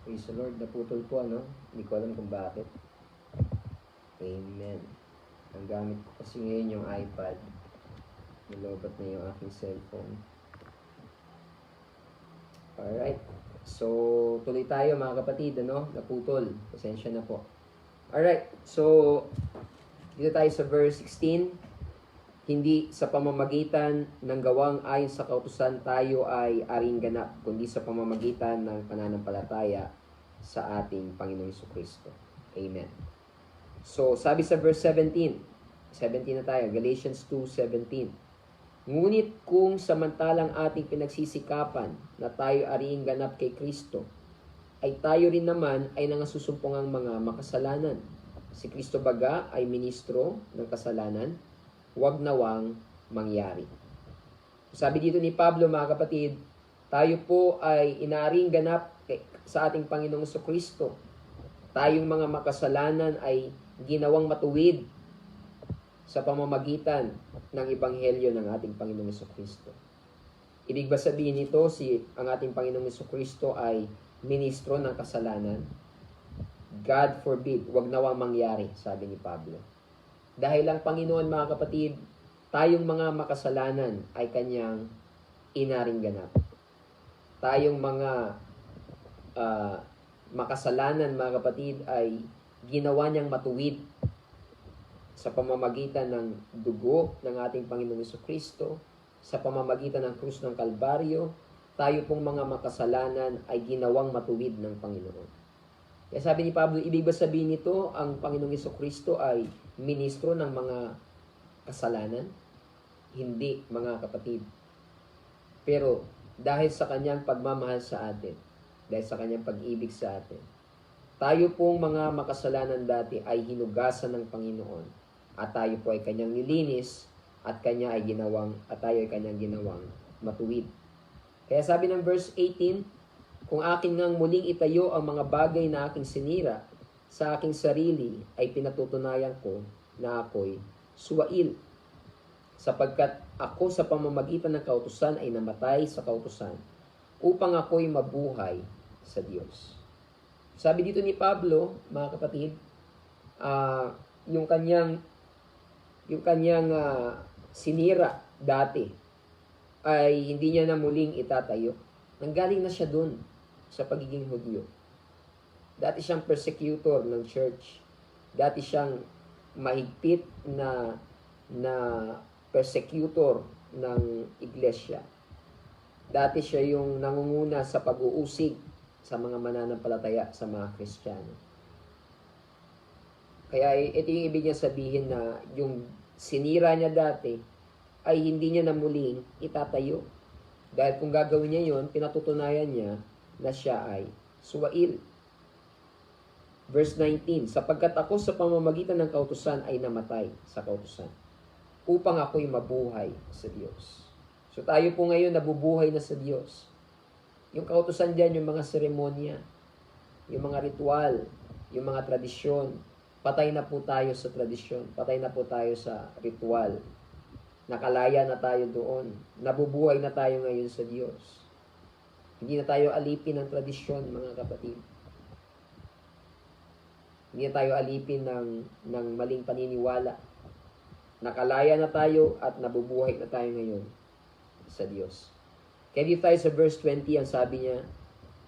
Praise the Lord. Naputol po, ano? Hindi ko alam kung bakit. Amen. Ang gamit ko kasi ngayon yung iPad. Nilobat na yung aking cellphone. Alright. So, tuloy tayo mga kapatid, ano? Naputol. Pasensya na po. Alright. So, dito tayo sa verse 16. Hindi sa pamamagitan ng gawang ayon sa kautusan tayo ay aring ganap, kundi sa pamamagitan ng pananampalataya sa ating Panginoong Jesucristo. Amen. So, sabi sa verse 17 na tayo, Galatians 2:17. Ngunit kung samantalang ating pinagsisikapan na tayo aring ganap kay Kristo, ay tayo rin naman ay nangasusumpungang mga makasalanan. Si Kristo baga ay ministro ng kasalanan, huwag nawang mangyari. Sabi dito ni Pablo, mga kapatid, tayo po ay inaring ganap sa ating Panginoong Jesucristo. Tayong mga makasalanan ay ginawang matuwid sa pamamagitan ng Ebanghelyo ng ating Panginoong Jesucristo. Ibig ba sabihin nito ang ating Panginoong Jesucristo ay ministro ng kasalanan? God forbid, huwag nawang mangyari, sabi ni Pablo. Dahil ang Panginoon, mga kapatid, tayong mga makasalanan ay kanyang inaring ganap. Tayong mga makasalanan, mga kapatid, ay ginawa niyang matuwid sa pamamagitan ng dugo ng ating Panginoong Jesucristo, sa pamamagitan ng krus ng Kalbaryo. Tayo pong mga makasalanan ay ginawang matuwid ng Panginoon. Kaya sabi ni Pablo, ibig ba sabihin nito ang Panginoong Jesucristo ay ministro ng mga kasalanan? Hindi, mga kapatid. Pero dahil sa kanyang pagmamahal sa atin, dahil sa kanyang pag-ibig sa atin, tayo pong mga makasalanan dati ay hinugasan ng Panginoon at tayo po ay kanyang nilinis at tayo ay kanyang ginawang matuwid. Kaya sabi ng verse 18, kung akin ngang muling itayo ang mga bagay na aking sinira, sa aking sarili ay pinatutunayan ko na ako'y suwail. Sapagkat ako sa pamamagitan ng kautusan ay namatay sa kautusan, upang ako'y mabuhay sa Diyos. Sabi dito ni Pablo, mga kapatid, yung kanyang sinira dati ay hindi niya na muling itatayo. Nanggaling na siya dun sa pagiging Hudyo. Dati siyang persecutor ng church. Dati siyang mahigpit na persecutor ng iglesia. Dati siya yung nangunguna sa pag-uusig sa mga mananampalataya, sa mga Kristiyano. Kaya ito yung ibig niya sabihin na yung sinira niya dati ay hindi niya na muling itatayo. Dahil kung gagawin niya yon, pinatutunayan niya na siya ay suwail. Verse 19, sapagkat ako sa pamamagitan ng kautusan ay namatay sa kautusan, upang ako'y mabuhay sa Diyos. So tayo po ngayon nabubuhay na sa Diyos. Yung kautusan dyan, yung mga seremonya, yung mga ritual, yung mga tradisyon, patay na po tayo sa tradisyon, patay na po tayo sa ritual. Nakalaya na tayo doon. Nabubuhay na tayo ngayon sa Diyos. Hindi na tayo alipin ng tradisyon, mga kapatid. Hindi na tayo alipin ng maling paniniwala. Nakalaya na tayo at nabubuhay na tayo ngayon sa Diyos. Kaya dito tayo sa verse 20, ang sabi niya,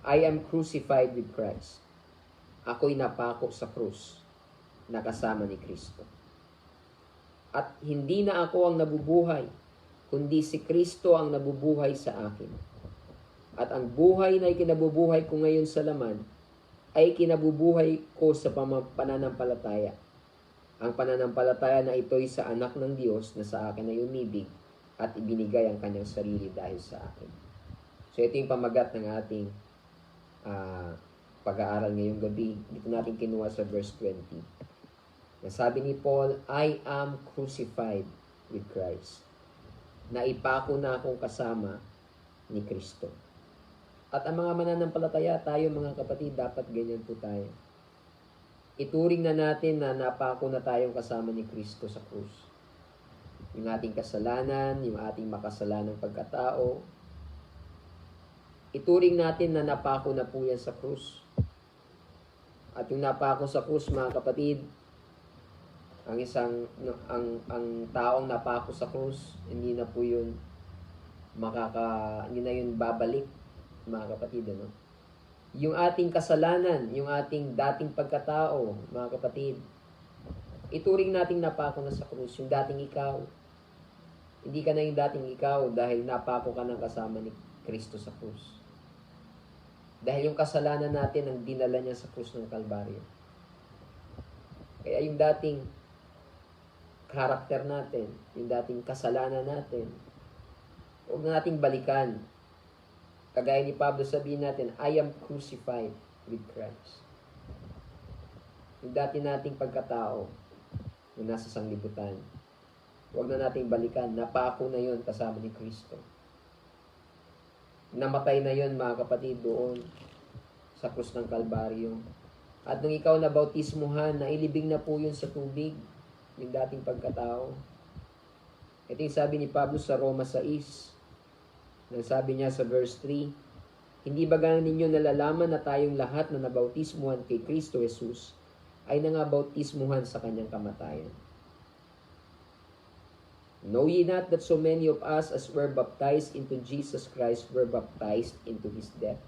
I am crucified with Christ. Ako'y napako sa krus, nakasama ni Kristo. At hindi na ako ang nabubuhay, kundi si Kristo ang nabubuhay sa akin. At ang buhay na ikinabubuhay ko ngayon sa laman, ay kinabubuhay ko sa pananampalataya. Ang pananampalataya na ito'y sa anak ng Diyos na sa akin ay umibig at ibinigay ang kanyang sarili dahil sa akin. So ito yung pamagat ng ating pag-aaral ngayong gabi. Dito natin kinuha sa verse 20. Nasabi ni Paul, I am crucified with Christ. Naipako na akong kasama ni Kristo. At ang mga mananampalataya, tayo mga kapatid, dapat ganyan po tayo. Ituring na natin na napako na tayong kasama ni Kristo sa krus. Yung ating kasalanan, yung ating makasalanang pagkatao, ituring natin na napako na po yan sa krus. At yung napako sa krus, mga kapatid, ang isang ang taong napako sa krus, hindi na po yun hindi na yun babalik, mga kapatid, ano? Yung ating kasalanan, yung ating dating pagkatao, mga kapatid, ituring nating napako na sa krus, yung dating ikaw. Hindi ka na yung dating ikaw dahil napako ka ng kasama ni Kristo sa krus. Dahil yung kasalanan natin ang dinala niya sa krus ng Kalbaryo. Kaya yung dating karakter natin, yung dating kasalanan natin, huwag na nating balikan. Kagaya ni Pablo, sabihin natin, I am crucified with Christ. Yung dati nating pagkatao na nasa sanglibutan, huwag na nating balikan. Napako na yon kasama ni Kristo. Namatay na yon, mga kapatid, doon sa krus ng Kalbaryo. At nung ikaw na bautismuhan, nailibing na po yun sa tubig, yung dating pagkatao. Ito yung sabi ni Pablo sa Roma 6. Nang sabi niya sa verse 3, hindi ba ganon ninyo nalalaman na tayong lahat na nabautismuhan kay Kristo Jesus ay nangabautismuhan sa kanyang kamatayan? Know ye not that so many of us as were baptized into Jesus Christ were baptized into His death?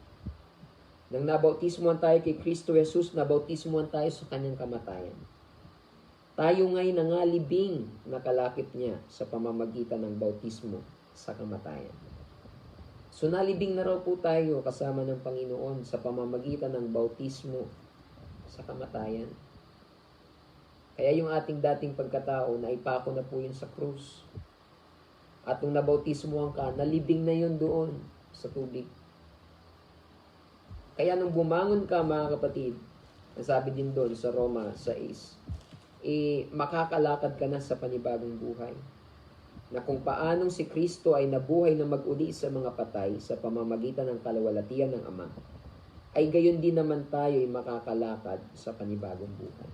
Nang nabautismuhan tayo kay Kristo Jesus, nabautismuhan tayo sa kanyang kamatayan. Tayo nga'y nangalibing na kalakip niya sa pamamagitan ng bautismo sa kamatayan. So nalibing na raw po tayo kasama ng Panginoon sa pamamagitan ng bautismo sa kamatayan. Kaya yung ating dating pagkatao, naipako na po yun sa krus. At nung nabautismuhan ka, nalibing na yun doon sa tubig. Kaya nung bumangon ka, mga kapatid, nasabi din doon sa Roma 6, makakalakad ka na sa panibagong buhay. Na kung paanong si Kristo ay nabuhay na mag-uli sa mga patay sa pamamagitan ng kalawalatian ng Ama, ay gayon din naman tayo ay makakalakad sa panibagong buhay.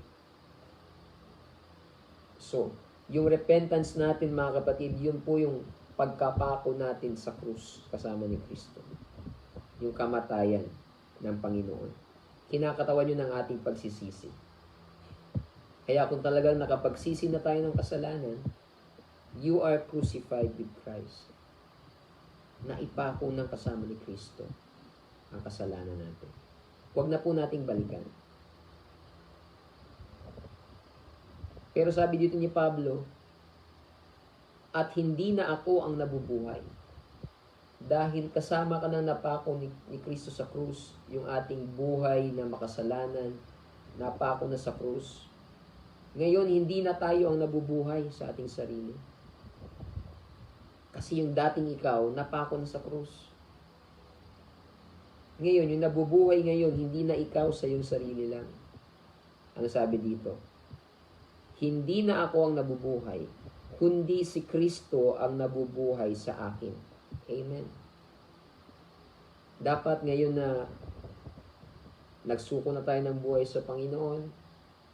So, yung repentance natin, mga kapatid, yun po yung pagkapako natin sa krus kasama ni Kristo. Yung kamatayan ng Panginoon. Kinakatawan yun ng ating pagsisisi. Kaya kung talagang nakapagsisi na tayo ng kasalanan, you are crucified with Christ. Naipako ng kasama ni Kristo ang kasalanan natin. Huwag na po nating balikan. Pero sabi dito ni Pablo, at hindi na ako ang nabubuhay. Dahil kasama ka ng napako ni Kristo sa krus, yung ating buhay na makasalanan, napako na sa krus. Ngayon, hindi na tayo ang nabubuhay sa ating sarili. Kasi yung dating ikaw, napako na sa krus. Ngayon, yung nabubuhay ngayon, hindi na ikaw sa iyong sarili lang. Ano sabi dito? Hindi na ako ang nabubuhay, kundi si Kristo ang nabubuhay sa akin. Amen. Dapat ngayon na nagsuko na tayo ng buhay sa Panginoon,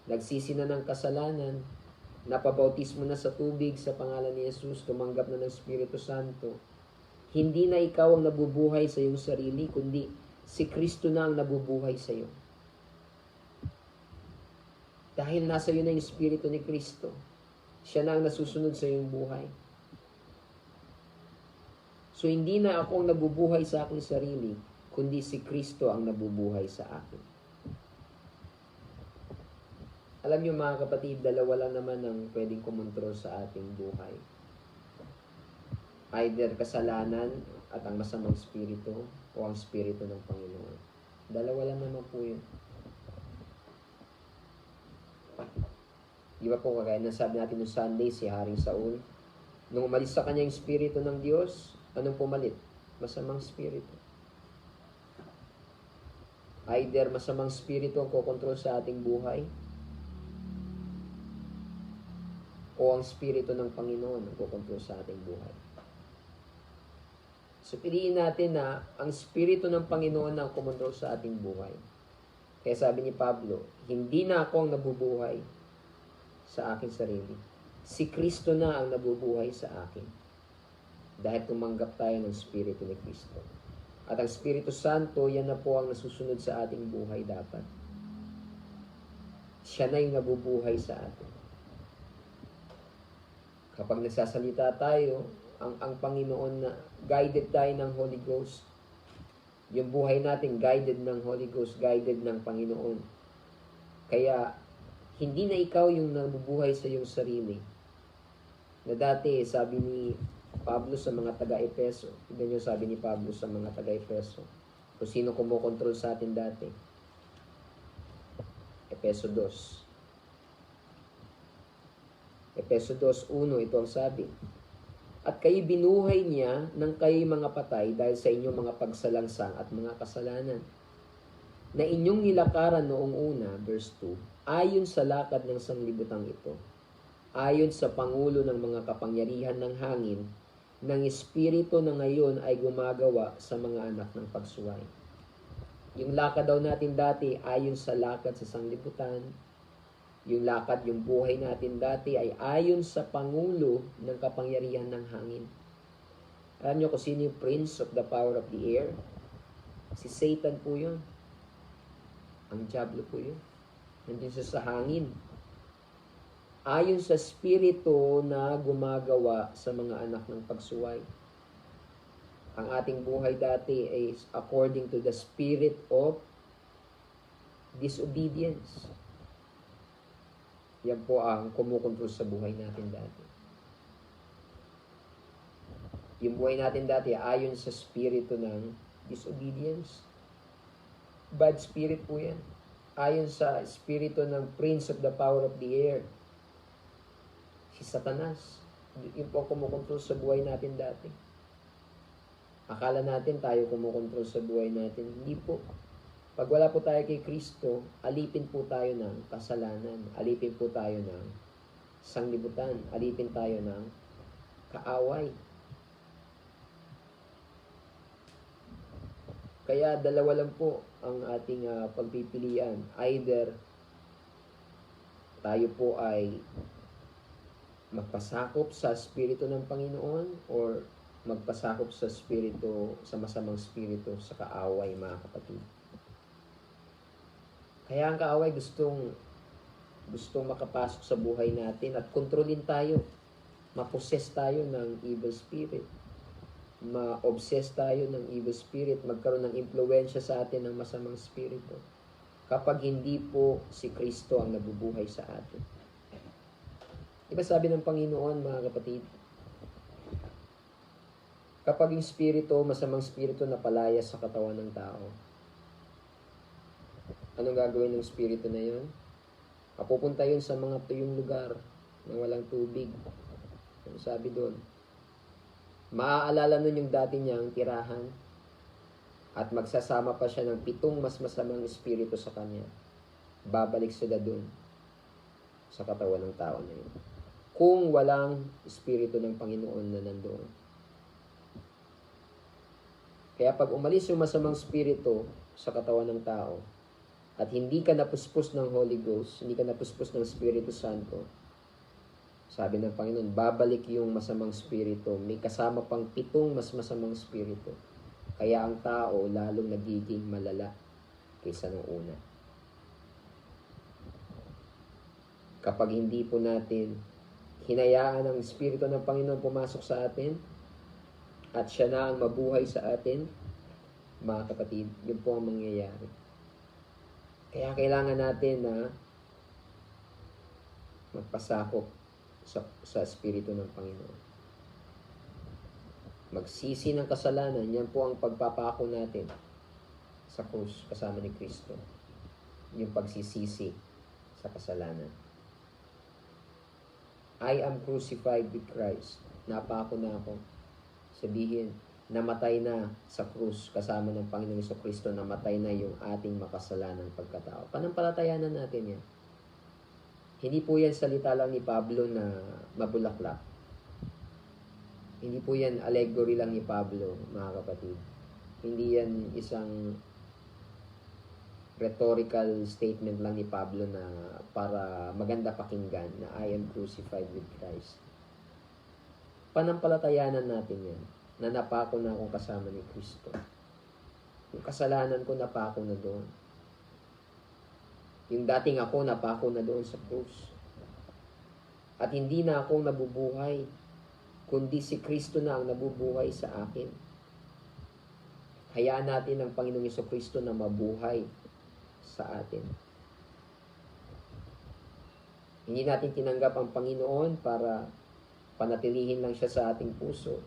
nagsisi na ng kasalanan, napabautismo na sa tubig sa pangalan ni Jesus, tumanggap na ng Espiritu Santo, hindi na ikaw ang nabubuhay sa iyong sarili, kundi si Kristo na ang nabubuhay sa iyo. Dahil nasa iyo na yung Espiritu ni Kristo, siya na ang nasusunod sa iyong buhay. So, hindi na ako ang nabubuhay sa aking sarili, kundi si Kristo ang nabubuhay sa akin. Alam niyo, mga kapatid, dalawa lang naman ang pwedeng kumontrol sa ating buhay. Either kasalanan at ang masamang spirito o ang spirito ng Panginoon. Dalawa lang naman po yun. Di ba po kagaya ng sabi natin noong Sunday, si Haring Saul, nung umalis sa kanya yung spirito ng Diyos, anong pumalit? Masamang spirito. Either masamang spirito ang kokontrol sa ating buhay, o ang spirito ng Panginoon ang kokontrol sa ating buhay. So, piliin natin na ang spirito ng Panginoon ang kumontrol sa ating buhay. Kaya sabi ni Pablo, hindi na ako ang nabubuhay sa aking sarili. Si Kristo na ang nabubuhay sa akin. Dahil tumanggap tayo ng Espiritu ni Kristo. At ang Espiritu Santo, yan na po ang nasusunod sa ating buhay dapat. Siya na yung nabubuhay sa atin. Kapag nagsasalita tayo, ang Panginoon na guided tayo ng Holy Ghost. Yung buhay natin guided ng Holy Ghost, guided ng Panginoon. Kaya, hindi na ikaw yung nabubuhay sa iyong sarili. Na dati, sabi ni Pablo sa mga taga-Efeso, tignan niyo sabi ni Pablo sa mga taga-Efeso, kung sino kumokontrol sa atin dati. Efeso 2. Efeso 2:1, ito ang sabi. At kayo binuhay niya ng kayo mga patay dahil sa inyong mga pagsalangsang at mga kasalanan na inyong nilakaran noong una, verse 2, ayon sa lakad ng sanglibutang ito, ayon sa pangulo ng mga kapangyarihan ng hangin, ng espiritu na ngayon ay gumagawa sa mga anak ng pagsuway. Yung lakad daw natin dati, ayon sa lakad sa sanglibutan. Yung lakad, yung buhay natin dati ay ayon sa pangulo ng kapangyarihan ng hangin. Alam nyo kung sino yung prince of the power of the air? Si Satan po yun. Ang diablo po yun. Nandun siya sa hangin. Ayon sa spirito na gumagawa sa mga anak ng pagsuway. Ang ating buhay dati is according to the spirit of disobedience. Yan po ang kumukontrol sa buhay natin dati. Yung buhay natin dati ayon sa spirito ng disobedience. Bad spirit po yan. Ayon sa spirito ng prince of the power of the air. Si Satanas. Yung po kumukontrol sa buhay natin dati. Akala natin tayo kumukontrol sa buhay natin. Hindi po. Pag wala po tayo kay Kristo, alipin po tayo ng kasalanan. Alipin po tayo ng sanglibutan. Alipin tayo ng kaaway. Kaya dalawa lang po ang ating pagpipilian. Either tayo po ay magpasakop sa Espiritu ng Panginoon or magpasakop sa Espiritu, sa masamang Espiritu, sa kaaway, mga kapatid. Kaya ang kaaway gustong makapasok sa buhay natin at kontrolin tayo. Ma-possess tayo ng evil spirit. Ma-obsess tayo ng evil spirit. Magkaroon ng impluensya sa atin ng masamang spirito. Kapag hindi po si Kristo ang nabubuhay sa atin. Diba sabi ng Panginoon, mga kapatid, kapag yung spirito, masamang spirito napalaya sa katawan ng tao, anong gagawin ng spirito na yun? Mapupunta yun sa mga tuyong lugar na walang tubig. Ano sabi doon? Maaalala nun yung dati niyang tirahan at magsasama pa siya ng 7 mas masamang espiritu sa kanya. Babalik sila doon sa katawan ng tao na yun. Kung walang espiritu ng Panginoon na nandoon. Kaya pag umalis yung masamang espiritu sa katawan ng tao at hindi ka napuspos ng Holy Ghost, hindi ka napuspos ng Espiritu Santo, sabi ng Panginoon, babalik yung masamang espiritu. May kasama pang 7 mas masamang espiritu. Kaya ang tao lalong nagiging malala kaysa nung una. Kapag hindi po natin hinayaan ang Espiritu ng Panginoon pumasok sa atin at siya na ang mabuhay sa atin, mga kapatid, yun po ang mangyayari. Kaya kailangan natin na magpasakop sa Espiritu ng Panginoon. Magsisi ng kasalanan, yan po ang pagpapako natin sa krus kasama ni Kristo. Yung pagsisisi sa kasalanan. I am crucified with Christ. Napako na ako. Sabihin, namatay na sa krus kasama ng Panginoong Kristo, namatay na yung ating makasalanang pagkatao. Panampalatayanan natin yan. Hindi po yan salita lang ni Pablo na mabulaklak. Hindi po yan allegory lang ni Pablo, mga kapatid. Hindi yan isang rhetorical statement lang ni Pablo na para maganda pakinggan na I am crucified with Christ. Panampalatayanan natin yan na napako na akong kasama ni Kristo. Yung kasalanan ko napako na doon. Yung dating ako, napako na doon sa krus. At hindi na ako nabubuhay, kundi si Kristo na ang nabubuhay sa akin. Hayaan natin ang Panginoong Jesucristo na mabuhay sa atin. Hindi natin tinanggap ang Panginoon para panatilihin lang siya sa ating puso.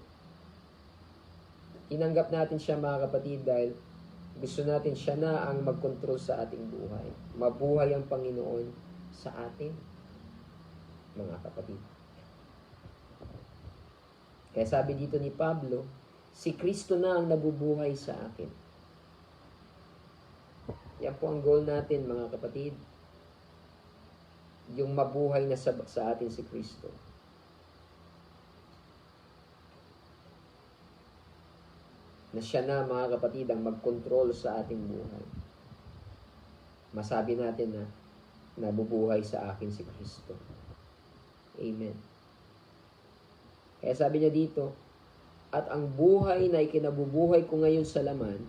Tinanggap natin siya, mga kapatid, dahil gusto natin siya na ang mag-control sa ating buhay. Mabuhay ang Panginoon sa atin, mga kapatid. Kaya sabi dito ni Pablo, si Kristo na ang nabubuhay sa akin. Yan po ang goal natin, mga kapatid. Yung mabuhay na sa atin si Kristo. Na siya na, mga kapatid, ang mag-control sa ating buhay. Masabi natin na nabubuhay sa akin si Kristo. Amen. Kaya sabi niya dito, at ang buhay na ikinabubuhay ko ngayon sa laman,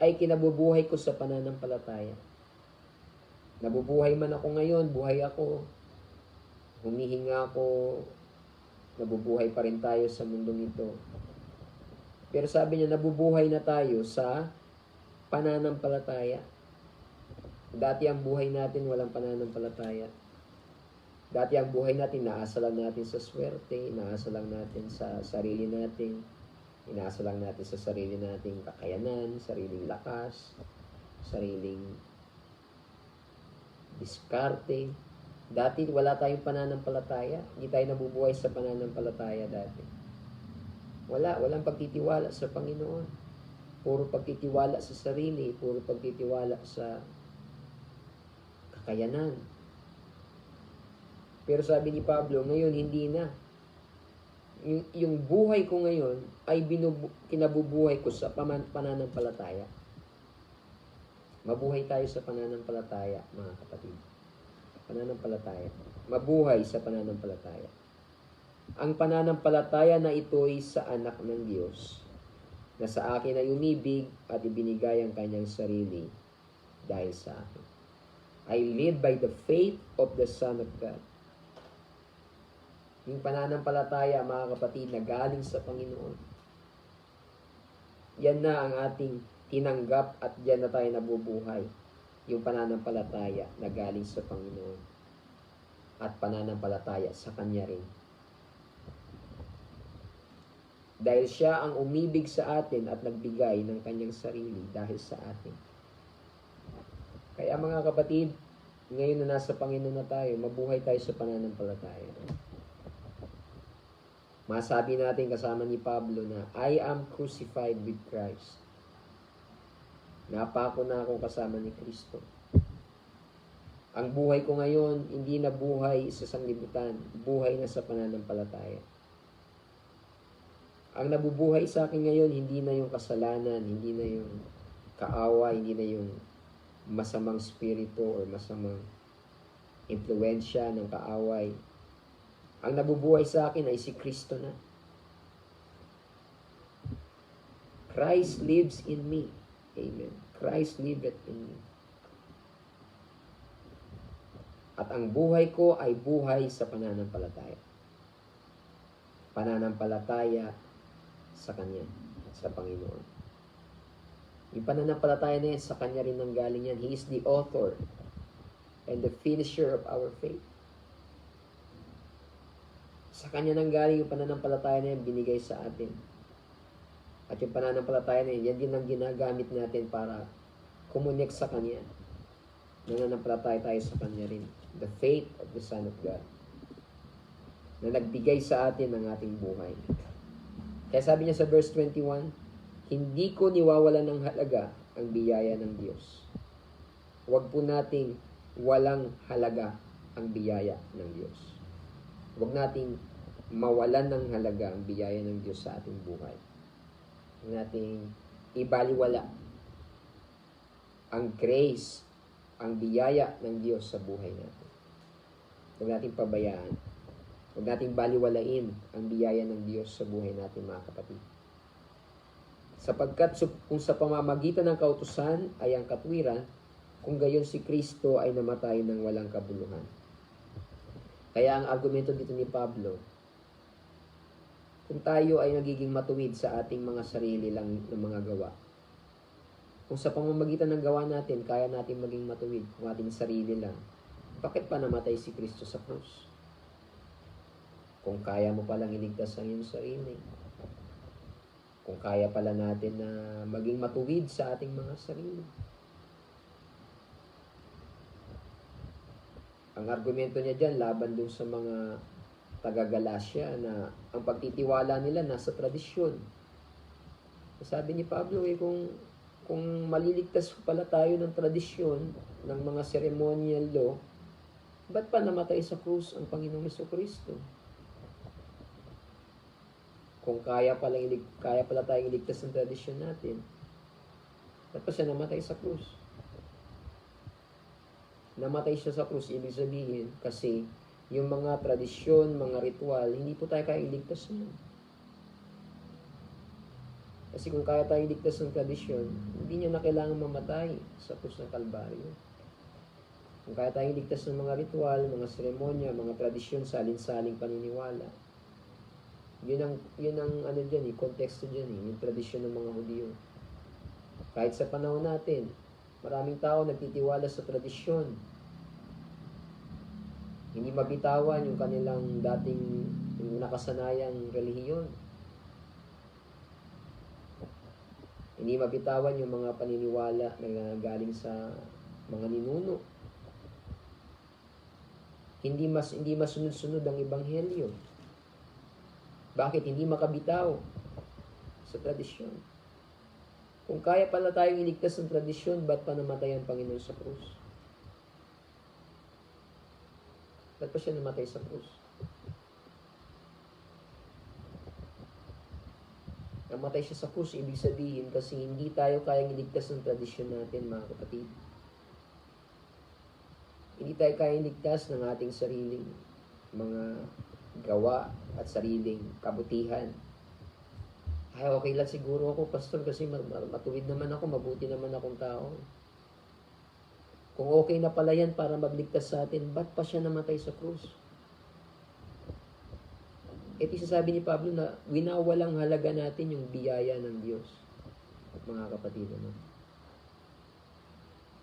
ay kinabubuhay ko sa pananampalataya. Nabubuhay man ako ngayon, buhay ako. Humihinga ako, nabubuhay pa rin tayo sa mundong ito. Pero sabi niya, nabubuhay na tayo sa pananampalataya. Dati ang buhay natin walang pananampalataya. Dati ang buhay natin, inaasa lang natin sa swerte, inaasa lang natin sa sarili natin, inaasa lang natin sa sarili nating kakayanan, sariling lakas, sariling diskarte. Dati wala tayong pananampalataya, hindi tayo nabubuhay sa pananampalataya dati. Walang pagtitiwala sa Panginoon. Puro pagtitiwala sa sarili, puro pagtitiwala sa kakayanan. Pero sabi ni Pablo, ngayon hindi na. Yung buhay ko ngayon ay kinabubuhay ko sa pananampalataya. Mabuhay tayo sa pananampalataya, mga kapatid. Pananampalataya. Mabuhay sa pananampalataya. Ang pananampalataya na ito'y sa anak ng Diyos, na sa akin ay umibig at ibinigay ang kanyang sarili dahil sa akin. I live by the faith of the Son of God. Yung pananampalataya, mga kapatid, na galing sa Panginoon. Yan na ang ating tinanggap at yan na tayo nabubuhay. Yung pananampalataya na galing sa Panginoon. At pananampalataya sa Kanya rin. Dahil siya ang umibig sa atin at nagbigay ng kanyang sarili dahil sa atin. Kaya mga kapatid, ngayon na nasa Panginoon na tayo, mabuhay tayo sa pananampalataya. Masabi natin kasama ni Pablo na, I am crucified with Christ. Napako na akong kasama ni Kristo. Ang buhay ko ngayon, hindi na buhay sa sanglibutan, buhay na sa pananampalataya. Ang nabubuhay sa akin ngayon, hindi na yung kasalanan, hindi na yung kaaway, hindi na yung masamang spirito or masamang impluensya ng kaaway. Ang nabubuhay sa akin ay si Kristo na. Christ lives in me. Amen. Christ liveth in me. At ang buhay ko ay buhay sa pananampalataya. Pananampalataya sa Kanya, sa Panginoon. Yung pananampalataya na yan, sa Kanya rin nanggaling yan. He is the author and the finisher of our faith. Sa Kanya nanggaling yung pananampalataya na yan, binigay sa atin. At yung pananampalataya na yan din ang ginagamit natin para kumonek sa Kanya. Nananampalataya tayo sa Kanya rin. The faith of the Son of God. Na nagbigay sa atin ng ating buhay. Kaya sabi niya sa verse 21, hindi ko niwawalan ng halaga ang biyaya ng Diyos. Huwag po nating walang halaga ang biyaya ng Diyos. Huwag nating mawalan ng halaga ang biyaya ng Diyos sa ating buhay. Huwag nating ibaliwala ang grace, ang biyaya ng Diyos sa buhay natin. Huwag nating pabayaan. Huwag nating baliwalain ang biyaya ng Diyos sa buhay natin, mga kapatid. Sapagkat kung sa pamamagitan ng kautusan ay ang katwiran, kung gayon si Kristo ay namatay ng walang kabuluhan. Kaya ang argumento dito ni Pablo, kung tayo ay nagiging matuwid sa ating mga sarili lang ng mga gawa, kung sa pamamagitan ng gawa natin, kaya natin maging matuwid kung ating sarili lang, bakit pa namatay si Kristo sa krus? Kung kaya mo palang iligtas ang iyong sarili, kung kaya pala natin na maging matuwid sa ating mga sarili. Ang argumento niya dyan, laban dun sa mga taga-Galasya na ang pagtitiwala nila nasa tradisyon. Sabi ni Pablo, kung maliligtas pala tayo ng tradisyon, ng mga ceremonial law, ba't pa namatay sa krus ang Panginoong Jesucristo? Kung kaya pala tayong iligtas ng tradisyon natin, ba't pa siya namatay sa krus? Namatay siya sa krus, ibig sabihin, kasi yung mga tradisyon, mga ritual, hindi po tayo kaya iligtas niyan. Kasi kung kaya tayo iligtas ng tradisyon, hindi niya na kailangan mamatay sa krus ng Kalbaryo. Kung kaya tayo iligtas ng mga ritual, mga seremonya, mga tradisyon, salin-saling paniniwala, yun ang ano dyan, konteksto dyan, yung tradisyon ng mga Hudyo. Kahit sa panahon natin, maraming tao nagtitiwala sa tradisyon. Hindi mabitawan yung kanilang dating yung nakasanayang relihiyon. Hindi mabitawan yung mga paniniwala na galing sa mga ninuno. Hindi masunod-sunod ang ebanghelyo. Bakit hindi makabitaw sa tradisyon? Kung kaya pala tayong iligtas ng tradisyon, ba't pa namatay ang Panginoon sa krus? Ba't pa siya namatay sa krus? Namatay siya sa krus, ibig sabihin kasi hindi tayo kayang iligtas ng tradisyon natin, mga kapatid. Hindi tayo kayang iligtas ng ating sariling mga gawa at sariling kabutihan. Ay, okay lang siguro ako, pastor, kasi matuwid naman ako, mabuti naman akong tao. Kung okay na pala yan para magligtas sa atin, ba't pa siya namatay sa krus? Ito sasabi ni Pablo na winawalang halaga natin yung biyaya ng Diyos. Mga kapatid, ano?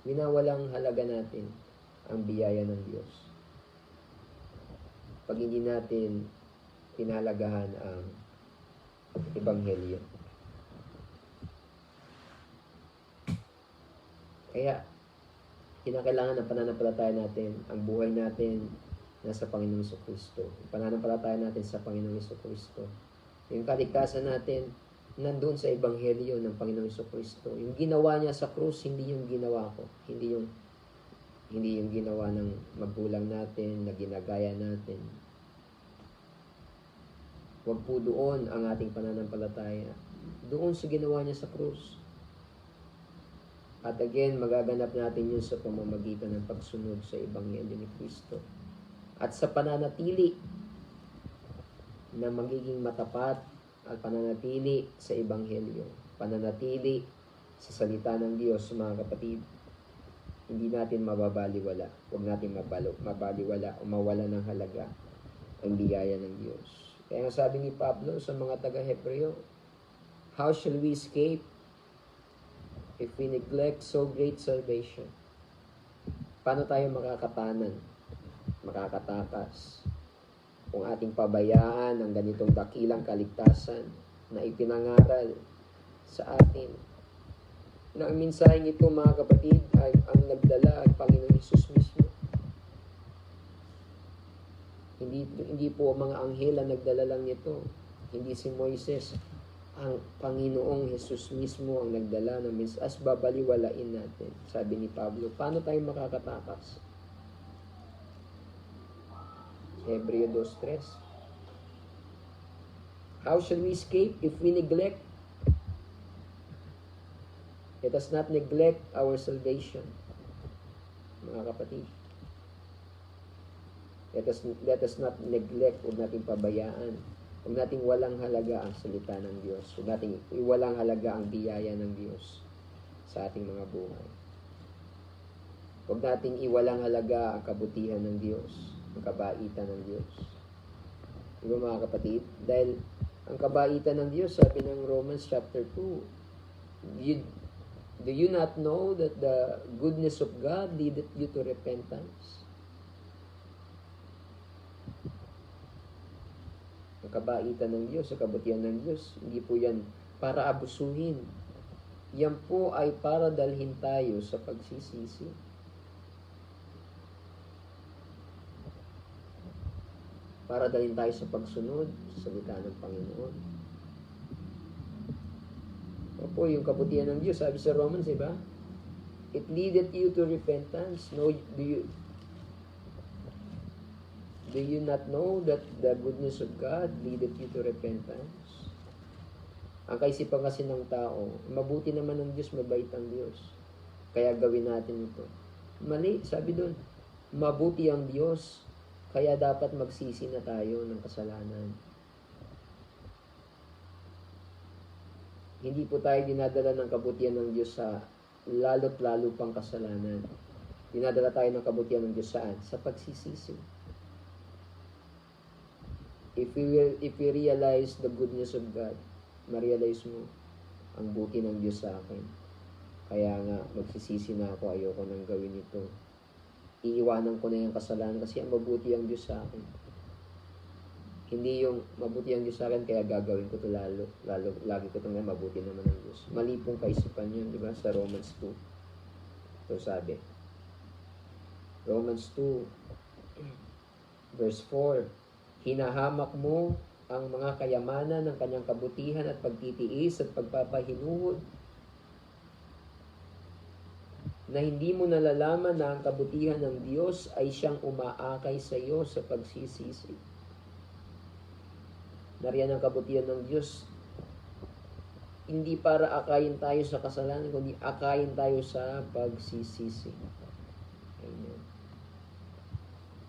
Winawalang halaga natin ang biyaya ng Diyos. Pag hindi natin pinalagahan ang ebanghelyo. Kaya, kinakailangan ng pananampalataya natin, ang buhay natin nasa Panginoong Jesucristo. Ang pananampalataya natin sa Panginoong Jesucristo. Yung kaligtasan natin nandun sa ebanghelyo ng Panginoong Jesucristo. Yung ginawa niya sa krus, hindi yung ginawa ko. Hindi yung ginawa ng magulang natin, na ginagaya natin. Huwag po doon ang ating pananampalataya. Doon sa ginawa niya sa krus. At again, magaganap natin yun sa pamamagitan ng pagsunod sa ebanghelyo ni Kristo. At sa pananatili na magiging matapat at pananatili sa ebanghelyo, pananatili sa salita ng Diyos, mga kapatid, hindi natin mababaliwala. Huwag natin mabaliwala o mawala ng halaga ang biyaya ng Diyos. Kaya nga sabi ni Pablo sa mga taga-Hebreo, how shall we escape if we neglect so great salvation? Paano tayo makakatakas kung ating pabayaan ang ganitong dakilang kaligtasan na ipinangaral sa atin? Na ang mensaheng ito, mga kapatid, ay ang nagdala ang Panginoon Hesus mismo. Hindi po mga anghel ang nagdala lang nito. Hindi si Moises. Ang Panginoong Hesus mismo ang nagdala ng mensahe. As babaliwalain natin, sabi ni Pablo, paano tayo makakatakas? Hebreo 2:3. How shall we escape if we neglect? Let us not neglect our salvation. Mga kapatid. Let us not neglect, huwag nating pabayaan. Huwag nating walang halaga ang salita ng Diyos. Huwag nating iwalang halaga ang biyaya ng Diyos sa ating mga buhay. Huwag nating iwalang halaga ang kabutihan ng Diyos, ang kabaitan ng Diyos. Di ba mga kapatid? Dahil ang kabaitan ng Diyos, sabi ng Romans chapter 2, do you not know that the goodness of God leadeth you to repentance? Ang kabaitan ng Diyos, ang kabutihan ng Diyos, hindi po yan para abusuhin. Yan po ay para dalhin tayo sa pagsisisi. Para dalhin tayo sa pagsunod sa salita ng Panginoon. Opo, yung kabutihan ng Diyos, sabi sa Romans, diba? It leadeth you to repentance. No, do you not know that the goodness of God leadeth you to repentance? Ang kaisipan kasi ng tao, mabuti naman ng Diyos, mabait ang Diyos. Kaya gawin natin ito. Mali, sabi doon, mabuti ang Diyos, kaya dapat magsisi na tayo ng kasalanan. Hindi po tayo dinadala ng kabutihan ng Diyos sa lalo't lalo pang kasalanan. Dinadala tayo ng kabutihan ng Diyos saan? Sa pagsisisi. If we realize the goodness of God, ma-realize mo ang buti ng Diyos sa akin. Kaya nga, magsisisi na ako, ayoko nang gawin ito. Iiwanan ko na yung kasalanan kasi ang mabuti ang Diyos sa akin. Hindi yung mabuti ang Diyos sa akin, kaya gagawin ko ito lalo, lagi ko ito nga, mabuti naman ang Diyos. Mali pong kaisipan yun, di ba? Sa Romans 2. Ito sabi. Romans 2, verse 4. Hinahamak mo ang mga kayamanan ng kanyang kabutihan at pagtitiis at pagpapahinuhod na hindi mo nalalaman na ang kabutihan ng Diyos ay siyang umaakay sa iyo sa pagsisisi. Nariyan ang kabutihan ng Diyos. Hindi para akayin tayo sa kasalanan, kundi akayin tayo sa pagsisisi. Amen.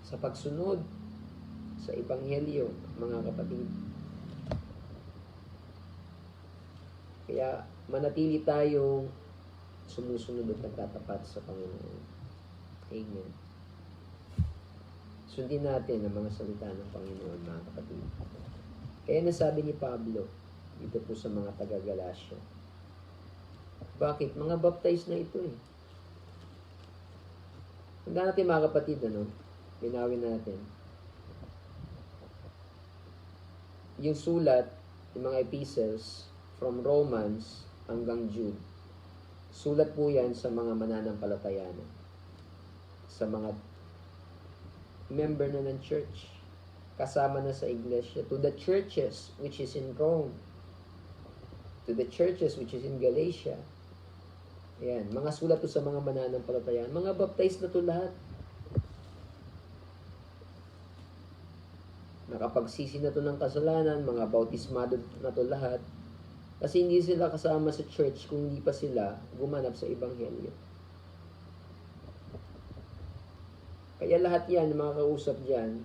Sa pagsunod sa Ebanghelyo, mga kapatid. Kaya manatili tayong sumusunod at nagtatapat sa Panginoon. Amen. Sundin natin ang mga salita ng Panginoon, mga kapatid. Kaya nasabi ni Pablo, dito po sa mga taga-Galacia, bakit? Mga baptized na ito eh. Tandaan natin mga kapatid, binawin natin. Yung sulat, yung mga epistles, from Romans hanggang Jude, sulat po yan sa mga mananampalataya na, sa mga member na ng church, kasama na sa iglesia, to the churches which is in Rome, to the churches which is in Galatia. Ayan, mga sulat to sa mga mananampalataya, mga baptized na to lahat. Nakapagsisi na to ng kasalanan, mga bautismado na to lahat. Kasi hindi sila kasama sa church kung hindi pa sila gumanap sa Ebanghelyo. Kaya lahat yan, mga kausap dyan,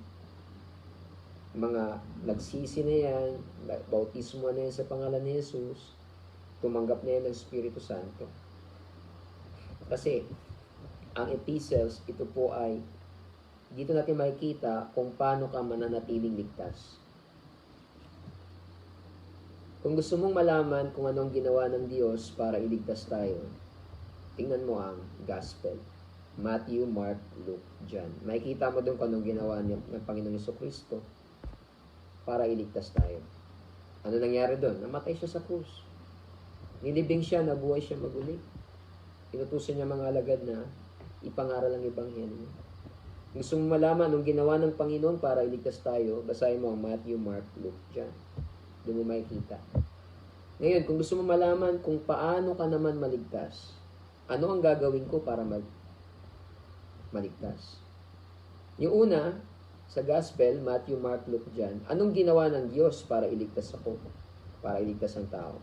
mga nagsisi na yan, bautismo na yan sa pangalan ni Jesus, tumanggap na yan ng Espiritu Santo. Kasi, ang epistles, ito po ay dito natin makikita kung paano ka mananatiling ligtas. Kung gusto mong malaman kung anong ginawa ng Diyos para iligtas tayo, tingnan mo ang Gospel. Matthew, Mark, Luke, John. Makikita mo doon kung anong ginawa ng Panginoong Jesucristo para iligtas tayo. Ano nangyari doon? Namatay siya sa krus. Nilibing siya, nabuhay siya maguli. Inutusan niya mga alagad na ipangaral ang Ebanghelyo. Gusto mo malaman anong ginawa ng Panginoon para iligtas tayo, basahin mo ang Matthew, Mark, Luke, John. Doon mo makikita. Ngayon, kung gusto mo malaman kung paano ka naman maligtas, ano ang gagawin ko para maligtas? Yung una, sa Gospel, Matthew, Mark, Luke, John, anong ginawa ng Diyos para iligtas ako? Para iligtas ang tao?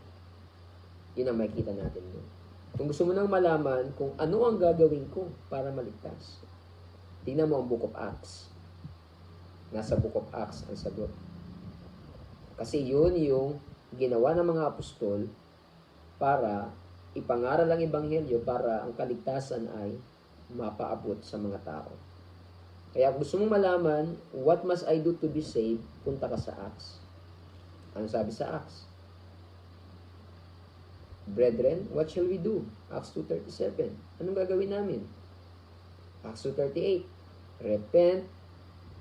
Yun ang makikita natin doon. Kung gusto mo nang malaman kung ano ang gagawin ko para maligtas, tingnan mo ang Book of Acts. Nasa Book of Acts ang sagot. Kasi yun yung ginawa ng mga apostol para ipangaral ang Ebanghelyo para ang kaligtasan ay mapaabot sa mga tao. Kaya gusto mong malaman, what must I do to be saved? Punta ka sa Acts. Ano sabi sa Acts? Brethren, what shall we do? Acts 2:37. Anong gagawin namin? Acts 2:38. Repent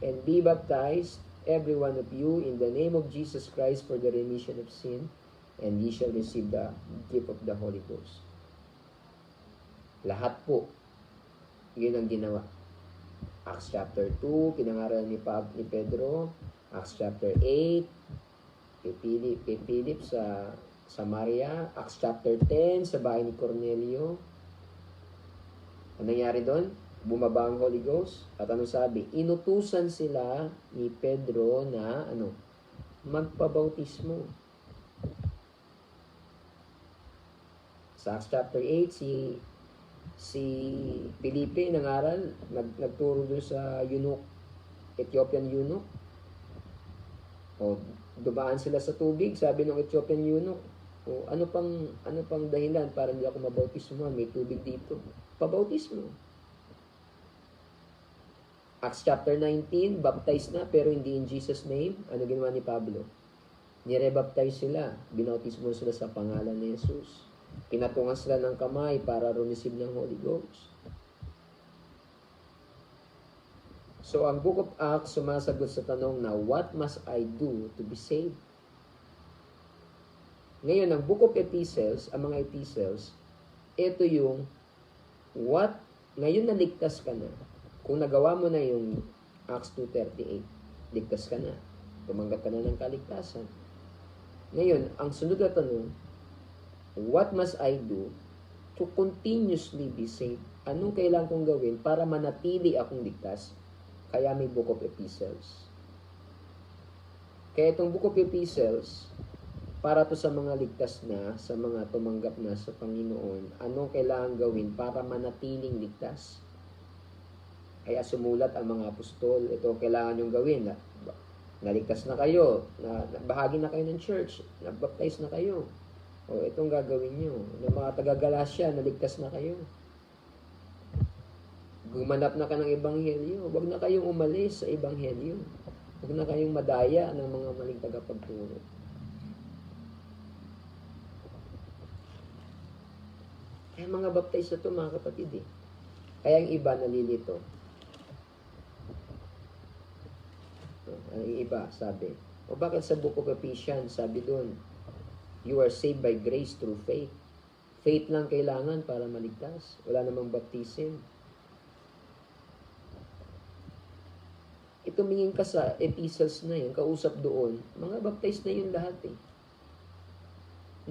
and be baptized, every one of you, in the name of Jesus Christ for the remission of sin, and ye shall receive the gift of the Holy Ghost. Lahat po, yun ang ginawa. Acts chapter 2, pinangaral ni Pedro. Acts chapter 8, kay Philip sa Samaria. Acts chapter 10, sa bahay ni Cornelio. Ano nangyari doon? Bumaba ang Holy Ghost. At ano sabi? Inutusan sila ni Pedro na magpabautismo. Sa Acts chapter 8, si Felipe nangaral, nagturo doon sa eunuch, Ethiopian eunuch. O dumaan sila sa tubig, sabi ng Ethiopian eunuch, o ano pang dahilan para hindi ako mabautismo? May tubig dito. Pabautismo. Acts chapter 19, baptized na pero hindi in Jesus name. Ano ginawa ni Pablo? Nire-baptize sila. Binautismo sila sa pangalan ni Jesus. Pinatungan sila ng kamay para receive ng Holy Ghost. So, ang Book of Acts sumasagot sa tanong na, what must I do to be saved? Ngayon, ang Book of Epistles, ang mga Epistles, ito yung, ngayon naligtas ka na. Kung nagawa mo na yung Acts 2:38, ligtas ka na. Tumanggap ka na ng kaligtasan. Ngayon, ang sunod na tanong, what must I do to continuously be saved? Anong kailangan kong gawin para manatili akong ligtas? Kaya may Book of Epistles. Kaya itong Book of Epistles, para to sa mga ligtas na, sa mga tumanggap na sa Panginoon, anong kailangan gawin para manatiling ligtas? Kaya sumulat ang mga apostol, ito kailangan yung gawin. Naligtas na kayo, bahagi na kayo ng church, nabaptize na kayo. O itong gagawin nyo. Ng mga taga-Galasya, naligtas na kayo. Gumanap na ka ng ebanghelyo. Huwag na kayong umalis sa ebanghelyo. Huwag na kayong madaya ng mga maling tagapagturo. Kaya mga baptize na ito, mga kapatid eh. Kaya ang iba nalilito. Ang iba, sabi, o bakit sa Book of Ephesians, sabi doon, you are saved by grace through faith. Faith lang kailangan para maligtas. Wala namang baptism. Tumingin ka sa epistles na yun, kausap doon, mga baptized na yun lahat eh.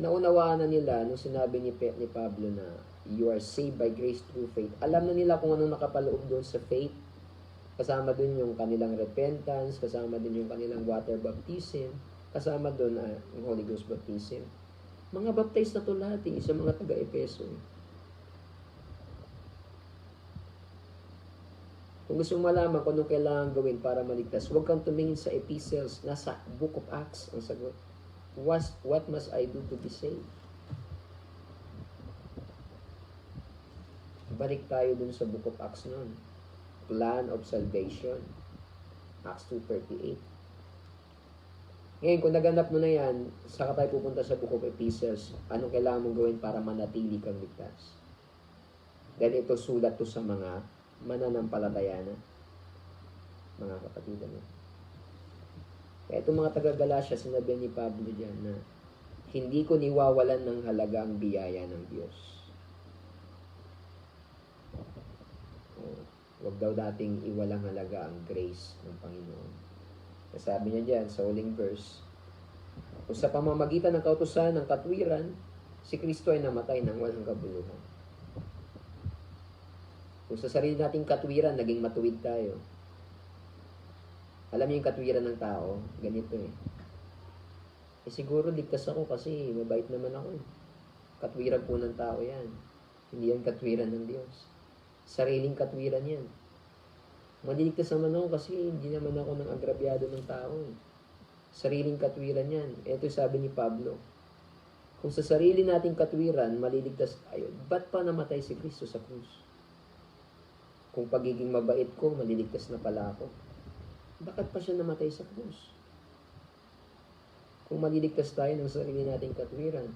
Naunawaan na nila nung sinabi ni Pablo na you are saved by grace through faith. Alam na nila kung anong nakapaloob doon sa faith. Kasama doon yung kanilang repentance, kasama din yung kanilang water baptism, kasama doon yung Holy Ghost baptism. Mga baptized na to lahat eh, sa mga taga-Epeso eh. Kung gusto mong malaman kung anong kailangan gawin para maligtas, huwag kang tumingin sa epistles, nasa Book of Acts ang sagot. What must I do to be saved? Balik tayo dun sa Book of Acts nun. Plan of salvation. Acts 2:38. Ngayon, kung naganap mo na yan, saka tayo pupunta sa Book of Epistles, anong kailangan mong gawin para manatili kang ligtas? Dahil ito sulat to sa mga mananampalataya na. Mga kapatid na. Kaya itong mga taga-Galasya, sinabi ni Pablo dyan na hindi ko niwawalan ng halaga ang biyaya ng Diyos. Huwag daw dating iwalang halaga ang grace ng Panginoon. Sabi niya dyan sa huling verse, kung sa pamamagitan ng kautusan ng katwiran, si Kristo ay namatay ng walang kabuluhan. Kung sa sarili nating katwiran, naging matuwid tayo. Alam niyo yung katwiran ng tao, ganito eh. Siguro ligtas ako kasi mabait naman ako eh. Katwiran po ng tao yan. Hindi yan katwiran ng Diyos. Sariling katwiran yan. Maliligtas naman ako kasi hindi naman ako nang agrabyado ng tao eh. Sariling katwiran yan. Ito sabi ni Pablo. Kung sa sarili nating katwiran, maliligtas tayo, ba't pa namatay si Kristo sa krus? Kung pagiging mabait ko, maliligtas na pala ako. Bakit pa siya namatay sa krus? Kung maliligtas tayo ng sarili nating katwiran,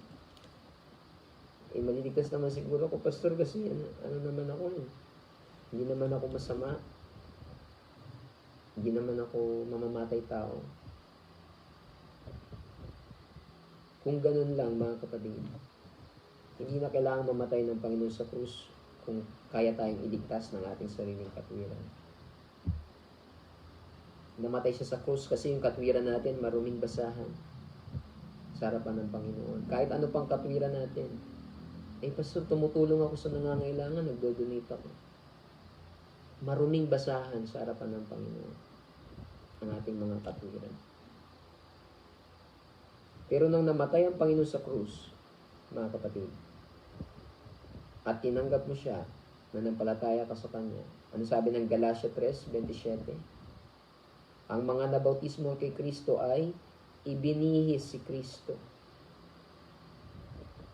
maliligtas naman siguro ako, pastor, kasi ano naman ako eh. Hindi naman ako masama. Hindi naman ako mamamatay tao. Kung ganun lang, mga kapatid, hindi na kailangan mamatay ng Panginoon sa krus kung kaya tayong iligtas ng ating sariling katwiran. Namatay siya sa krus kasi yung katwiran natin maruming basahan sa harapan ng Panginoon. Kahit ano pang katwiran natin, pastor, tumutulong ako sa nangangailangan, nagdo-donate ako. Maruming basahan sa harapan ng Panginoon ang ating mga katwiran. Pero nang namatay ang Panginoon sa krus, mga kapatid, at tinanggap mo siya, nanampalataya ka sa Kanya, ano sabi ng Galatia 3:27? Ang mga nabautismo kay Kristo ay ibinihis si Kristo.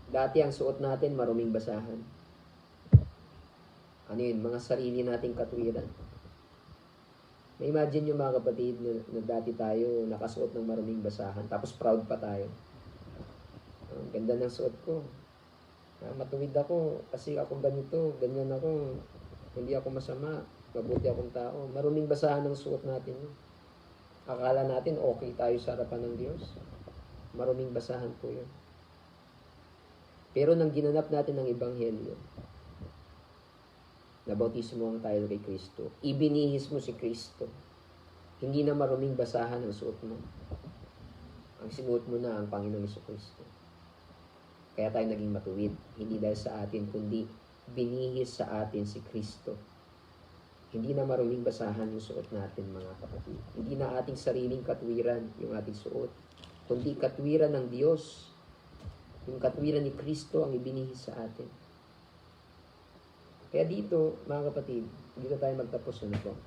Dati ang suot natin maruming basahan. Ano yun? Mga sarili nating katwiran. Na-imagine nyo, mga kapatid, na dati tayo nakasuot ng maruming basahan, tapos proud pa tayo. Ang ganda ng suot ko. Matuwid ako kasi ako ganito, ganyan ako, hindi ako masama, mabuti akong tao. Maruming basahan ng suot natin. Akala natin okay tayo sa harapan ng Diyos. Maruming basahan po yun. Pero nang ginanap natin ang Ebanghelyo, nabautismo ang tayo kay Kristo, ibinihis mo si Kristo. Hindi na maruming basahan ang suot mo. Ang sinuot mo na ang Panginoong Kristo. Kaya tayo naging matuwid. Hindi dahil sa atin, kundi binihis sa atin si Kristo. Hindi na maruming basahan yung suot natin, mga kapatid. Hindi na ating sariling katwiran yung ating suot, kundi katwiran ng Diyos. Yung katwiran ni Kristo ang ibinihis sa atin. Kaya dito, mga kapatid, dito tayo magtapos na po.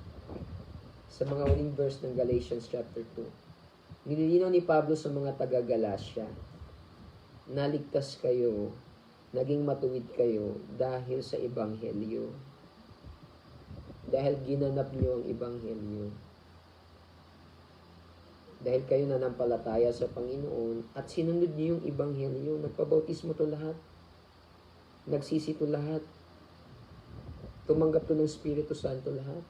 Sa mga huling verse ng Galatians chapter 2, nililinaw ni Pablo sa mga taga-Galatia, naligtas kayo, naging matuwid kayo dahil sa Ebanghelyo. Dahil ginanap niyo ang Ebanghelyo. Dahil kayo nanampalataya sa Panginoon at sinunod niyo yung Ebanghelyo, nagpabautismo to lahat. Nagsisi to lahat. Tumanggap to ng Espiritu Santo lahat.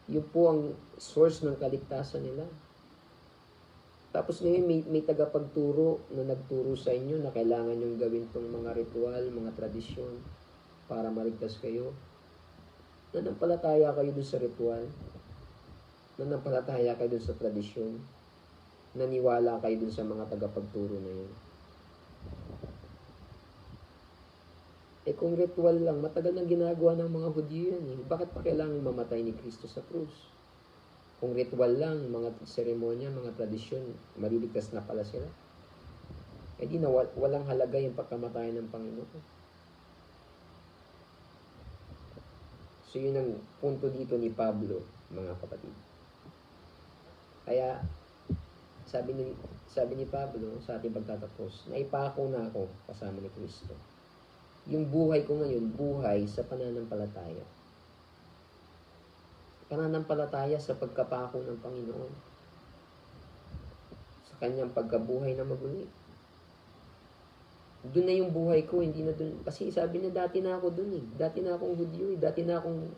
Yun po ang source ng kaligtasan nila. Tapos ngayon may tagapagturo na nagturo sa inyo na kailangan yung gawin tong mga ritual, mga tradisyon para maligtas kayo. Nanampalataya kayo dun sa ritual. Nanampalataya kayo dun sa tradisyon. Naniwala kayo dun sa mga tagapagturo na yun. Kung ritual lang, matagal nang ginagawa ng mga Hudyo yan eh. Bakit pa kailangan mamatay ni Kristo sa krus? Kung ritual lang, mga seremonya, mga tradisyon, maliligtas na pala sila. Di na walang halaga yung pagkamatayan ng Panginoon. So yun ang punto dito ni Pablo, mga kapatid. Kaya, sabi ni Pablo sa ating pagtatapos, naipako na ako kasama ni Kristo. Yung buhay ko ngayon, buhay sa pananampalataya. Pananampalataya sa pagkapako ng Panginoon. Sa kanyang pagkabuhay na maguli. Doon na yung buhay ko, hindi na doon. Kasi sabi niya, dati na ako doon eh. Dati na akong Hudyo eh. Dati na akong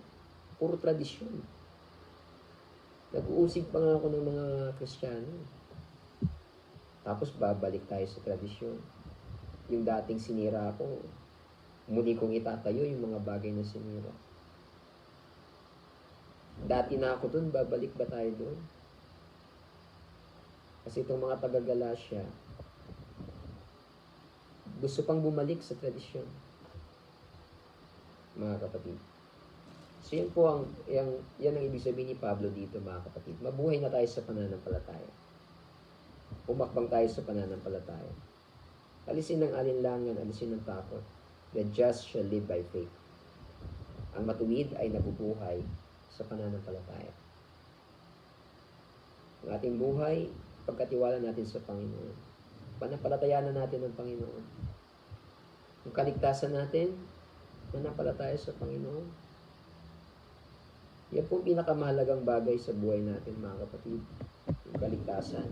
puro tradisyon. Nag-uusig pa nga ako ng mga Kristiyano. Tapos babalik tayo sa tradisyon. Yung dating sinira ako, muli kong itatayo yung mga bagay na sinira. Dati na ako dun, babalik ba tayo dun? Kasi itong mga taga-Galatia, gusto pang bumalik sa tradisyon. Mga kapatid. So yan po yan ang ibig sabihin ni Pablo dito, mga kapatid. Mabuhay na tayo sa pananampalataya. Umakbang tayo sa pananampalataya. Alisin ng alinlangan, alisin ng takot. The just shall live by faith. Ang matuwid ay nabubuhay sa pananampalataya. Ang ating buhay, pagkatiwala natin sa Panginoon. Panampalatayaan na natin ang Panginoon. Ang kaligtasan natin, Manampalataya sa Panginoon. Yan po pinakamahalagang bagay sa buhay natin, mga kapatid. Yung kaligtasan.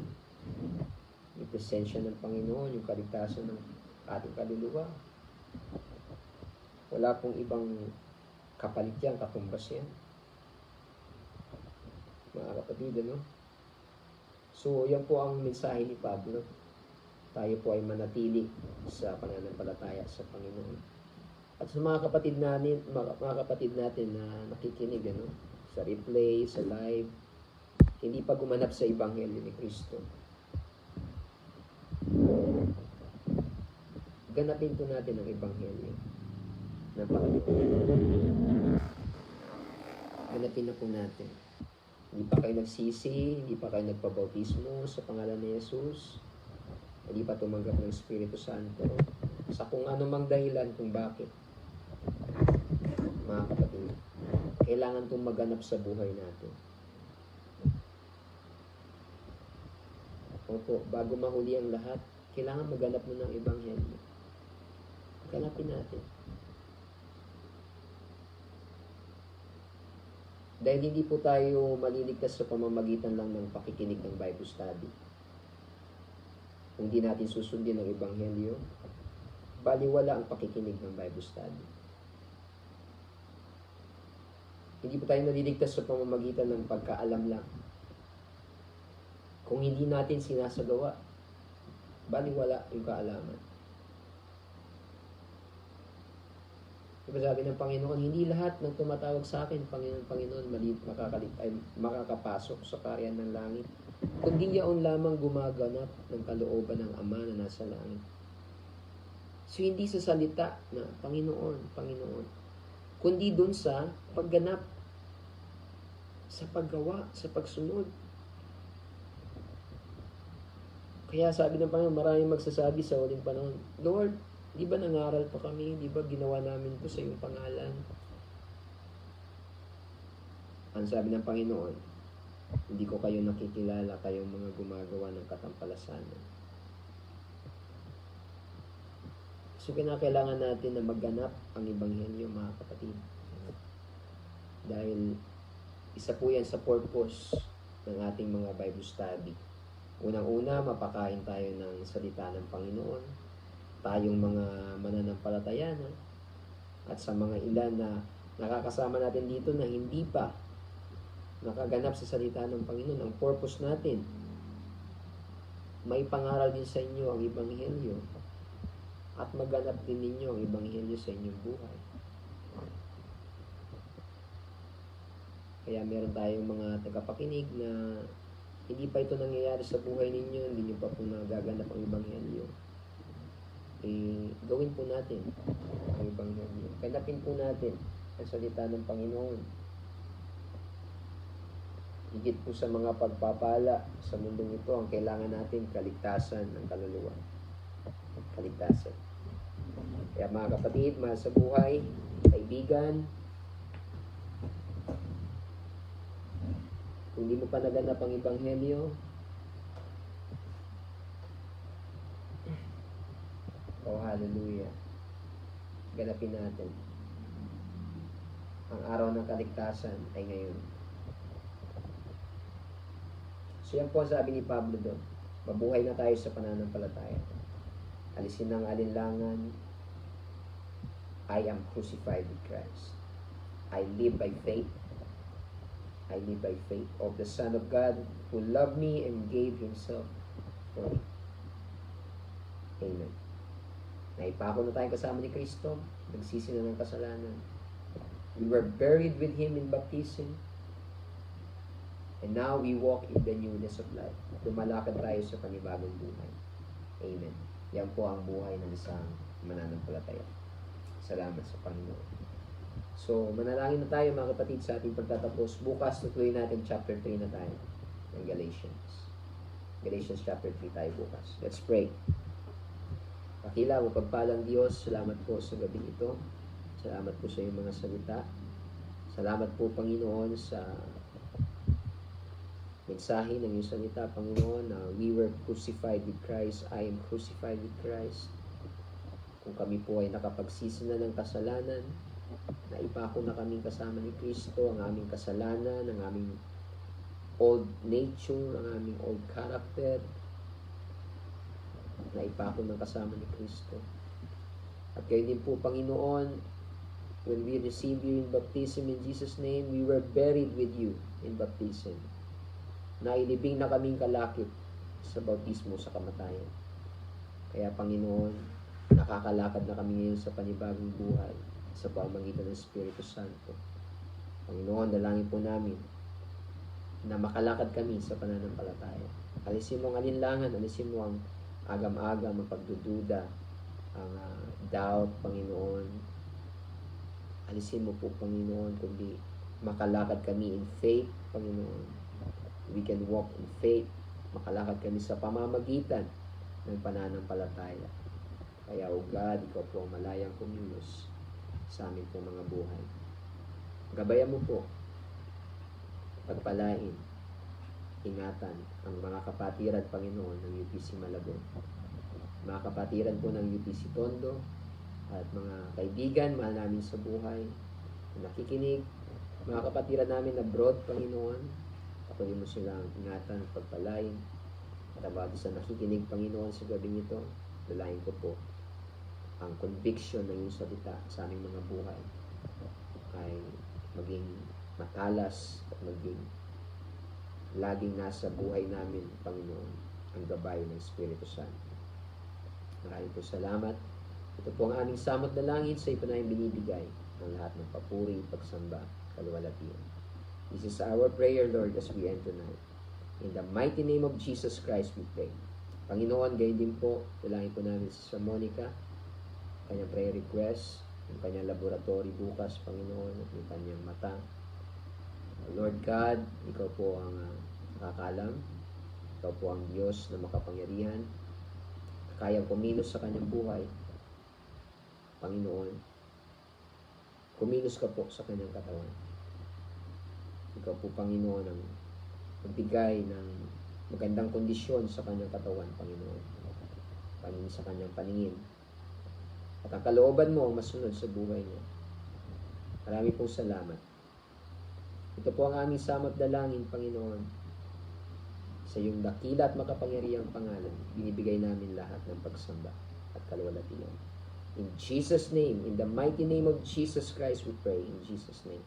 Yung presensya ng Panginoon, yung kaligtasan ng ating kaluluwa. Wala pong ibang kapalit yan, katumbas yan. Mga kapatid, ano? So, yan po ang mensahe ni Pablo. Tayo po ay manatili sa pananampalataya sa Panginoon. At sa mga kapatid natin na nakikinig, ano, sa replay, sa live, hindi pa gumanap sa Ebanghelyo ni Kristo. Ganapin po natin ang Ebanghelyo ng Panginoon. Ganapin na po natin. Hindi pa kayo nagsisi, hindi pa kayo nagpabautismo sa pangalan ni Jesus, hindi pa tumanggap ng Espiritu Santo, sa kung ano mang dahilan kung bakit. Mga kapatid, kailangan itong maganap sa buhay natin. Opo, bago mahuli ang lahat, kailangan maganap mo ng Ebanghelyo. Ganapin natin. Dahil hindi po tayo maliligtas sa pamamagitan lang ng pakikinig ng Bible study. Kung di natin susundin ang Ebanghelyo, baliwala ang pakikinig ng Bible study. Hindi po tayo naliligtas sa pamamagitan ng pagkaalam lang. Kung hindi natin sinasagawa, baliwala yung kaalaman. Diba sabi ng Panginoon, hindi lahat ng tumatawag sa akin, Panginoon, makakapasok sa kaharian ng langit. Kundi yaon lamang gumaganap ng kalooban ng Ama na nasa langit. So, hindi sa salita na, Panginoon, Panginoon. Kundi dun sa pagganap, sa paggawa, sa pagsunod. Kaya sabi ng Panginoon, maraming magsasabi sa huling panahon, Lord, di ba nangaral pa kami? Di ba ginawa namin ito sa iyong pangalan? Ang sabi ng Panginoon, hindi ko kayo nakikilala, kayong mga gumagawa ng katampalasanan. So, kinakailangan natin na magganap ang Ebanghelyo, mga kapatid. Dahil isa po yan sa purpose ng ating mga Bible study. Unang-una, mapakain tayo ng salita ng Panginoon. Tayong mga mananampalataya na. At sa mga ilan na nakakasama natin dito na hindi pa nakaganap sa salita ng Panginoon, ang purpose natin, may pangaral din sa inyo ang Ebanghelyo at maganap din ninyo ang Ebanghelyo sa inyong buhay. Kaya meron tayong mga tagapakinig na hindi pa ito nangyayari sa buhay ninyo, hindi nyo pa po nagaganap ang Ebanghelyo. Gawin po natin ang Ebanghelyo. Ganapin po natin ang salita ng Panginoon. Higit po sa mga pagpapala sa mundong ito, ang kailangan natin kaligtasan ng kaluluwa. Kaligtasan. Kaya mga kapatid, mahal sa buhay, kaibigan, kung hindi mo pa naganap ang Ebanghelyo, oh hallelujah, ganapin natin. Ang araw ng kaligtasan ay ngayon. So yan po ang sabi ni Pablo doon. Mabuhay na tayo sa pananampalataya. Alisin ang alinlangan. I am crucified with Christ. I live by faith. I live by faith of the Son of God who loved me and gave Himself for me. Amen. Naipako na tayo kasama ni Kristo. Nagsisi na ng kasalanan. We were buried with Him in baptism. And now we walk in the newness of life. Lumalakad tayo sa panibagong buhay. Amen. Yan po ang buhay ng isang mananampalataya. Salamat sa Panginoon. So, manalangin na tayo mga kapatid sa ating pagtatapos. Bukas, tutuloy natin chapter 3 na tayo ng Galatians. Galatians chapter 3 tayo bukas. Let's pray. Pakila mo pagpalang Diyos, salamat po sa gabi ito. Salamat po sa iyong mga salita. Salamat po, Panginoon, sa mensahe ng iyong salita, Panginoon, na we were crucified with Christ. I am crucified with Christ. Kung kami po ay nakapagsisi na ng kasalanan, naipako na kaming kasama ni Kristo, ang aming kasalanan, ang aming old nature, ang aming old character, naipako ng kasama ni Kristo. At kayo din po, Panginoon, when we received you in baptism in Jesus' name, we were buried with you in baptism. Nailibing na kaming kalakip sa bautismo sa kamatayan. Kaya, Panginoon, nakakalakad na kami ngayon sa panibagong buhay sa pamamagitan ng Espiritu Santo. Panginoon, dalangin po namin na makalakad kami sa pananampalataya. Alisin mo ang alinlangan, alisin mo ang agam-agam, ang pagdududa, ang doubt, Panginoon. Alisin mo po, Panginoon, kundi makalakad kami in faith, Panginoon. We can walk in faith. Makalakad kami sa pamamagitan ng pananampalataya. Kaya, O God, Ikaw po ang malayang kumilos sa aming po mga buhay. Gabayan mo po, pagpalain, ingatan ang mga kapatiran, Panginoon, ng UPC Malabon. Mga kapatiran po ng UPC Tondo at mga kaibigan, mahal namin sa buhay, nakikinig, mga kapatiran namin abroad, Panginoon, patuloy mo silang ingatan at pagpalain. At about sa nakikinig, Panginoon, sa gabing ito, dalayan ko po ang conviction ng iyong salita sa aming mga buhay ay maging matalas at maging laging nasa buhay namin, Panginoon, ang gabay ng Espiritu Santo. Maraming po salamat. Ito po ang aming samot na langit sa ipo na binibigay ng lahat ng papuri, pagsamba, kaluwalhatian. This is our prayer, Lord, as we end tonight. In the mighty name of Jesus Christ we pray. Panginoon, gayon din po, dalangin po namin si Sister Monica, kanyang prayer request, yung kanyang laboratory bukas, Panginoon, at yung kanyang mata. Lord God, Ikaw po ang nakakalam. Ikaw po ang Diyos na makapangyarihan, kayang kumilos sa kanyang buhay. Panginoon, kumilos ka po sa kanyang katawan. Ikaw po, Panginoon, ang magbigay ng magandang kondisyon sa kanyang katawan, Panginoon. Panginoon sa kanyang paningin. At ang kalooban mo ang masunod sa buhay niya. Marami pong salamat. Ito po ang aming samot dalangin, Panginoon. Sa iyong dakila at makapangyarihang pangalan, binibigay namin lahat ng pagsamba at kaluwalhatian. In Jesus' name, in the mighty name of Jesus Christ, we pray. In Jesus' name.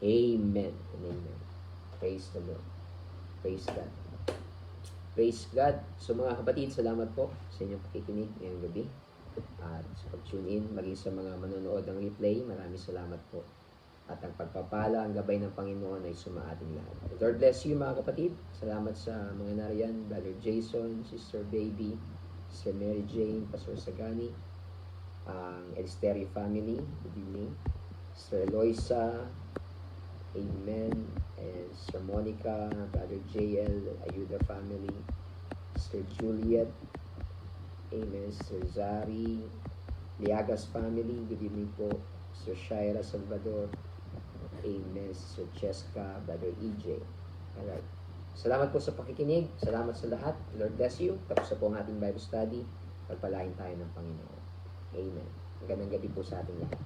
Amen and amen. Praise the Lord. Praise God. Praise God. So mga kapatid, salamat po sa inyong pakikinig ngayong gabi. At sa pag-tune in, maging sa mga manonood ng replay, maraming salamat po. At ang pagpapala, ang gabay ng Panginoon ay sumaating lahat. Lord bless you mga kapatid. Salamat sa mga nariyan, Brother Jason, Sister Baby, Sister Mary Jane, Pastor Sagani, ang Elsterio family, good evening. Sister Eloisa, amen. And Sister Monica, Brother JL, Ayuda family, Sister Juliet, amen. Sister Zari, Liagas family, good evening po. Sister Shaira Salvador, amen. Sister Cheska, Brother EJ. Alright. Salamat po sa pakikinig. Salamat sa lahat. Lord bless you. Tapos na po ang ating Bible study. Pagpalain tayo ng Panginoon. Amen. Magandang gabi po sa ating lahat.